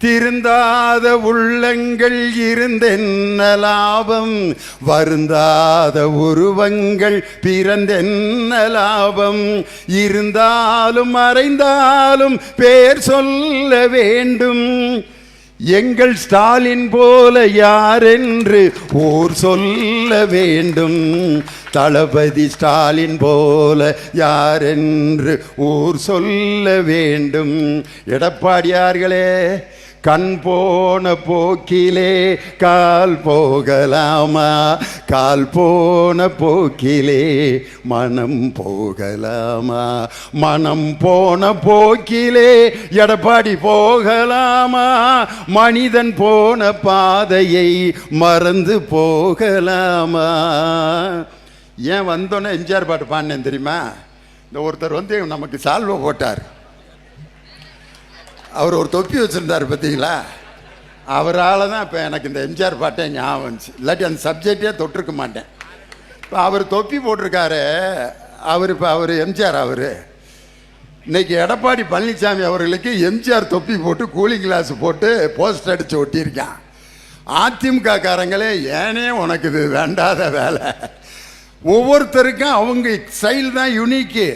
திருந்தாத உள்ளங்கள் இருந்தென்ன லாபம், வருந்தாத உருவங்கள் பிறந்தென்ன லாபம். இருந்தாலும் மறைந்தாலும் பேர் சொல்ல வேண்டும், எங்கள் ஸ்டாலின் போல யாரென்று ஊர் சொல்ல வேண்டும். தளபதி ஸ்டாலின் போல யாரென்று ஊர் சொல்ல வேண்டும். எடப்பாடியார்களே, கண் போன போக்கிலே கால் போகலாமா, கால் போன போக்கிலே மனம் போகலாமா, மனம் போன போக்கிலே எடப்பாடி போகலாமா, மனிதன் போன பாதையை மறந்து போகலாமா. ஏன் வந்தோன்னே எம்ஜிஆர் பாட்டு பாடினேன் தெரியுமா? இந்த ஒருத்தர் நமக்கு சால்வை போட்டார். அவர் ஒரு தொப்பி வச்சுருந்தார் பார்த்தீங்களா, அவரால் தான் இப்போ எனக்கு இந்த எம்ஜிஆர் பாட்டே ஞாபகம் வந்துச்சு. இல்லாட்டி அந்த சப்ஜெக்டே தொட்டிருக்க மாட்டேன். இப்போ அவர் தொப்பி போட்டிருக்காரு, அவர் எம்ஜிஆர். இன்னைக்கு எடப்பாடி பழனிசாமி அவர்களுக்கு எம்ஜிஆர் தொப்பி போட்டு கூலிங் கிளாஸ் போட்டு போஸ்ட் அடித்து ஒட்டியிருக்கான். அதிமுக காரங்களே, ஏனே உனக்கு இது வேண்டாத வேலை. ஒவ்வொருத்தருக்கும் அவங்க ஸ்டைல் தான் யூனிக்கு.